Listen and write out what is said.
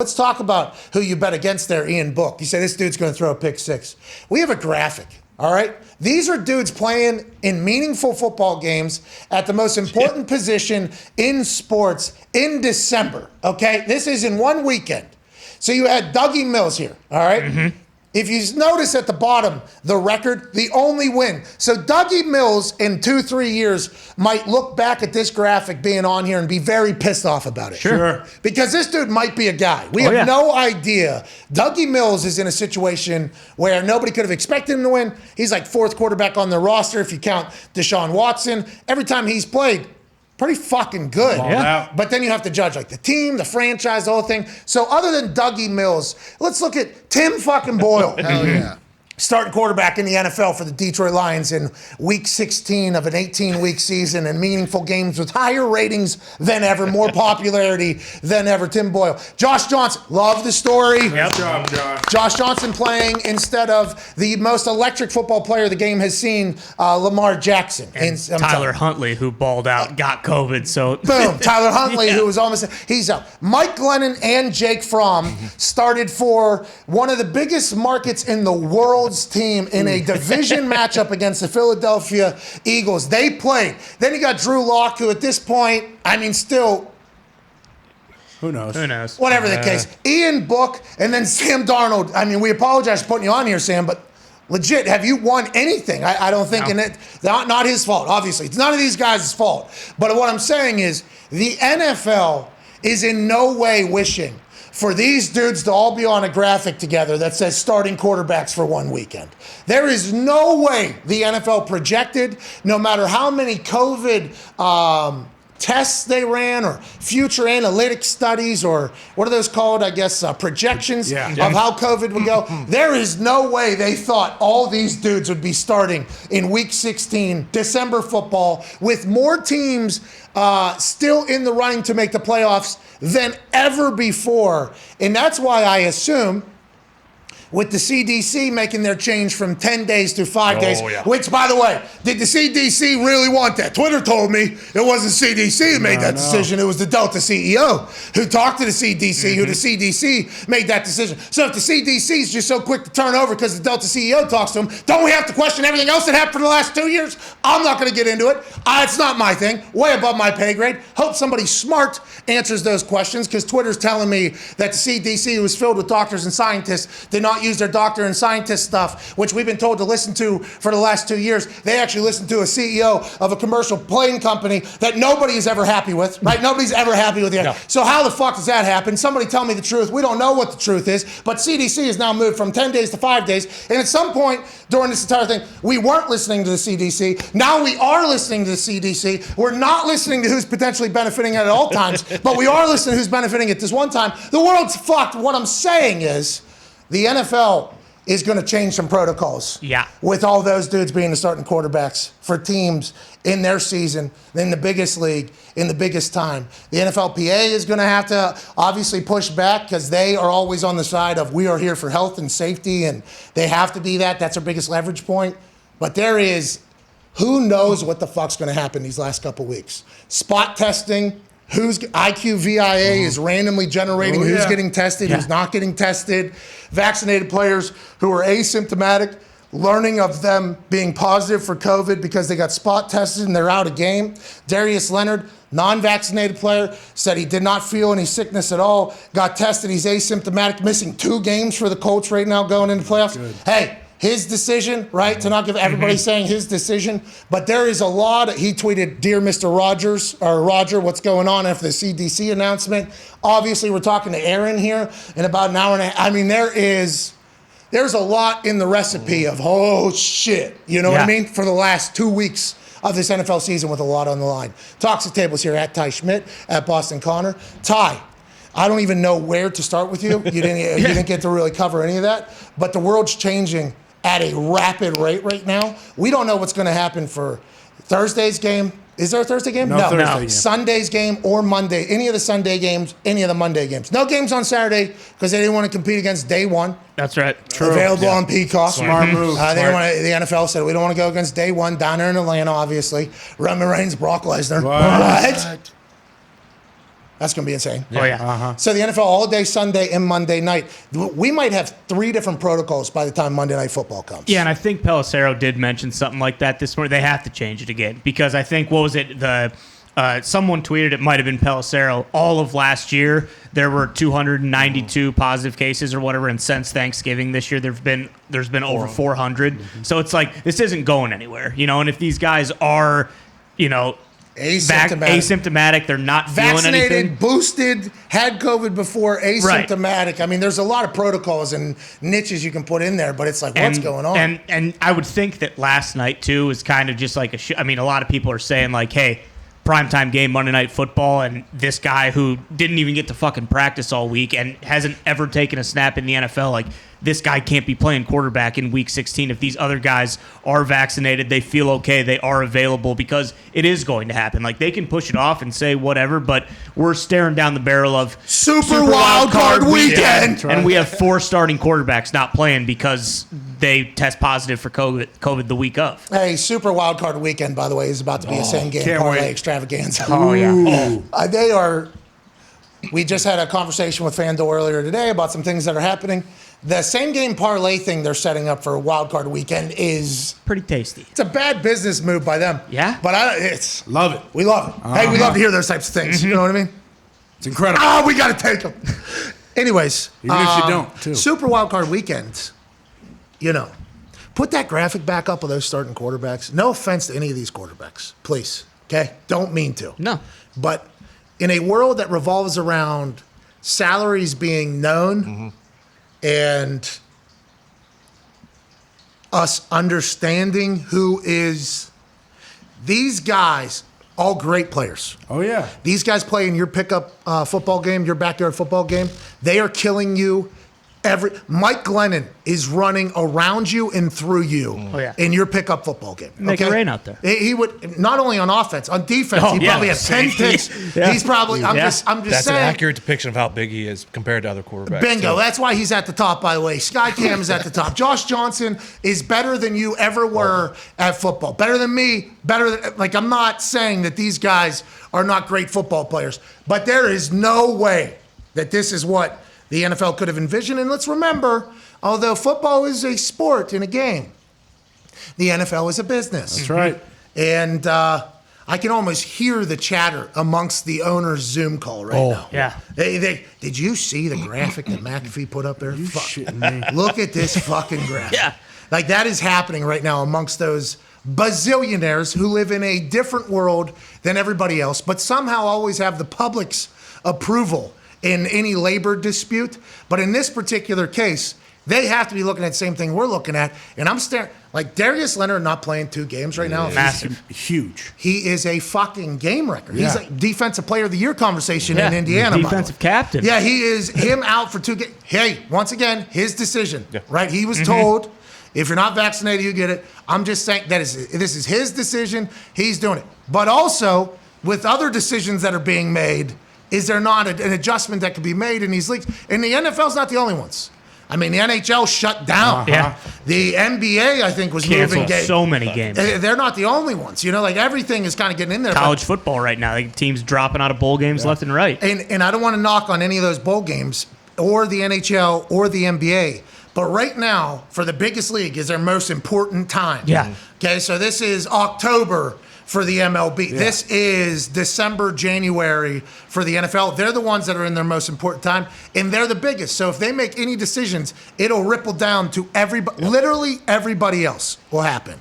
Let's talk about who you bet against there, Ian Book. You say this dude's going to throw a pick six. We have a graphic, all right? These are dudes playing in meaningful football games at the most important position in sports in December, okay? This is in one weekend. So you had Dougie Mills here, all right? Mm-hmm. If you notice at the bottom, the record, the only win. So Dougie Mills in 2-3 years might look back at this graphic being on here and be very pissed off about it. Sure. Because this dude might be a guy. We have no idea. Dougie Mills is in a situation where nobody could have expected him to win. He's like fourth quarterback on the roster if you count Deshaun Watson. Every time he's played, pretty fucking good. Yeah. But then you have to judge like the team, the franchise, the whole thing. So other than Dougie Mills, let's look at Tim fucking Boyle. Hell yeah. Starting quarterback in the NFL for the Detroit Lions in week 16 of an 18-week season and meaningful games with higher ratings than ever, more popularity than ever. Tim Boyle. Josh Johnson, love the story. Yep. Good job, Josh. Josh Johnson playing instead of the most electric football player the game has seen, Lamar Jackson. And Tyler Huntley, who balled out, got COVID. So boom, Tyler Huntley, who was almost, he's out. Mike Glennon and Jake Fromm started for one of the biggest markets in the world's team in a division matchup against the Philadelphia Eagles. They played. Then you got Drew Lock, who at this point, I mean, still, Who knows? whatever the case. Ian Book, and then Sam Darnold. I mean, we apologize for putting you on here, Sam, but legit, have you won anything? I don't think, and it not his fault, obviously. It's none of these guys' fault. But what I'm saying is the NFL is in no way wishing for these dudes to all be on a graphic together that says starting quarterbacks for one weekend. There is no way the NFL projected, no matter how many COVID tests they ran or future analytic studies or what are those called, I guess, projections of how COVID would go. There is no way they thought all these dudes would be starting in week 16, December football, with more teams still in the running to make the playoffs than ever before. And that's why I assume with the CDC making their change from 10 days to 5 days, which, by the way, did the CDC really want that? Twitter told me it wasn't CDC who made that decision. It was the Delta CEO who talked to the CDC, who the CDC made that decision. So if the CDC is just so quick to turn over because the Delta CEO talks to them, don't we have to question everything else that happened for the last 2 years? I'm not going to get into it. It's not my thing. Way above my pay grade. Hope somebody smart answers those questions because Twitter's telling me that the CDC was filled with doctors and scientists did not use their doctor and scientist stuff, which we've been told to listen to for the last 2 years. They actually listened to a CEO of a commercial plane company that nobody is ever happy with, right? Nobody's ever happy with it. No. So how the fuck does that happen? Somebody tell me the truth. We don't know what the truth is, but CDC has now moved from 10 days to 5 days. And at some point during this entire thing, we weren't listening to the CDC. Now we are listening to the CDC. We're not listening to who's potentially benefiting at all times, but we are listening to who's benefiting at this one time. The world's fucked. What I'm saying is, the NFL is going to change some protocols. Yeah. With all those dudes being the starting quarterbacks for teams in their season, in the biggest league, in the biggest time. The NFLPA is going to have to obviously push back because they are always on the side of we are here for health and safety, and they have to be that. That's our biggest leverage point. But there is, who knows what the fuck's going to happen these last couple weeks. Spot testing. Who's IQVIA is randomly generating who's getting tested, who's not getting tested. Vaccinated players who are asymptomatic, learning of them being positive for COVID because they got spot tested and they're out of game. Darius Leonard, non-vaccinated player, said he did not feel any sickness at all, got tested, he's asymptomatic, missing 2 games for the Colts right now going into playoffs. Good. Hey, his decision, right, to not give everybody saying his decision, but there is a lot. He tweeted, "Dear Mr. Rogers," or Roger, what's going on after the CDC announcement? Obviously, we're talking to Aaron here in about an hour and a half. I mean, there's a lot in the recipe of, oh, shit. You know what I mean? For the last 2 weeks of this NFL season with a lot on the line. Toxic Tables here at Ty Schmidt, at Boston Connor. Ty, I don't even know where to start with you. You didn't get to really cover any of that, but the world's changing at a rapid rate right now. We don't know what's going to happen for Thursday's game. Is there a Thursday game? No. Thursday game. Sunday's game or Monday. Any of the Sunday games, any of the Monday games. No games on Saturday because they didn't want to compete against day one. That's right. True. Available on Peacock. Smart move. The NFL said we don't want to go against day one down there in Atlanta, obviously. Roman Reigns, Brock Lesnar. What? That's going to be insane. Oh, yeah. So the NFL all day Sunday and Monday night. We might have 3 different protocols by the time Monday Night Football comes. Yeah, and I think Pelissero did mention something like that this morning. They have to change it again because I think, what was it, someone tweeted, it might have been Pelissero, all of last year there were 292 positive cases or whatever, and since Thanksgiving this year there's been over 400. So it's like, this isn't going anywhere, and if these guys are, asymptomatic, they're not feeling vaccinated, anything. boosted, had COVID before, asymptomatic. Right. I mean, there's a lot of protocols and niches you can put in there, but it's like, what's going on? And I would think that last night too is kind of just like a lot of people are saying like, hey, primetime game, Monday Night Football, and this guy who didn't even get to fucking practice all week and hasn't ever taken a snap in the NFL, like, this guy can't be playing quarterback in Week 16. If these other guys are vaccinated, they feel okay, they are available, because it is going to happen. Like, they can push it off and say whatever, but we're staring down the barrel of Super Wild Card Weekend. And we have 4 starting quarterbacks not playing because they test positive for COVID the week of. Hey, Super Wild Card Weekend, by the way, is about to be a same-game parlay extravaganza. Oh, yeah. They are. We just had a conversation with FanDuel earlier today about some things that are happening. The same-game parlay thing they're setting up for Wild Card Weekend is pretty tasty. It's a bad business move by them. Yeah? But it's... Love it. We love it. Hey, we love to hear those types of things. You know what I mean? It's incredible. Oh, we got to take them. Anyways. Even if you don't, too. Super Wild Card Weekend, put that graphic back up of those starting quarterbacks. No offense to any of these quarterbacks. Please. Okay? Don't mean to. No. But in a world that revolves around salaries being known and us understanding who is these guys, all great players. Oh, yeah. These guys play in your pickup football game, your backyard football game. They are killing you. Mike Glennon is running around you and through you in your pickup football game. Make it rain out there. He would, not only on offense, on defense, he probably has 10 picks. Yeah. He's probably, I'm just That's saying. an accurate depiction of how big he is compared to other quarterbacks. Bingo. too. That's why he's at the top, by the way. Sky Cam is at the top. Josh Johnson is better than you ever were at football. Better than me. I'm not saying that these guys are not great football players, but there is no way that this is what the NFL could have envisioned. And let's remember, although football is a sport and a game, the NFL is a business. That's right. And I can almost hear the chatter amongst the owner's Zoom call right now. Yeah. Did you see the graphic that McAfee put up there? You shitting me. Look at this fucking graphic. Yeah. Like, that is happening right now amongst those bazillionaires who live in a different world than everybody else, but somehow always have the public's approval in any labor dispute. But in this particular case, they have to be looking at the same thing we're looking at. And I'm staring, like, Darius Leonard not playing 2 games right now. Massive. Huge. He is a fucking game wrecker. He's a defensive player of the year conversation in Indiana. Defensive captain. Yeah, he is him out for 2 games. Hey, once again, his decision, right? He was told, if you're not vaccinated, you get it. I'm just saying this is his decision. He's doing it. But also, with other decisions that are being made, is there not an adjustment that could be made in these leagues? And the NFL's not the only ones. I mean, the NHL shut down. The NBA, I think, was Canceled moving games. so many games. They're not the only ones. Everything is kind of getting in there. College football right now. Like, teams dropping out of bowl games left and right. And I don't want to knock on any of those bowl games or the NHL or the NBA. But right now, for the biggest league, is their most important time. Yeah. Okay, so this is October for the MLB. Yeah. This is December, January for the NFL. They're the ones that are in their most important time, and they're the biggest. So if they make any decisions, it'll ripple down to everybody. Literally everybody else will happen.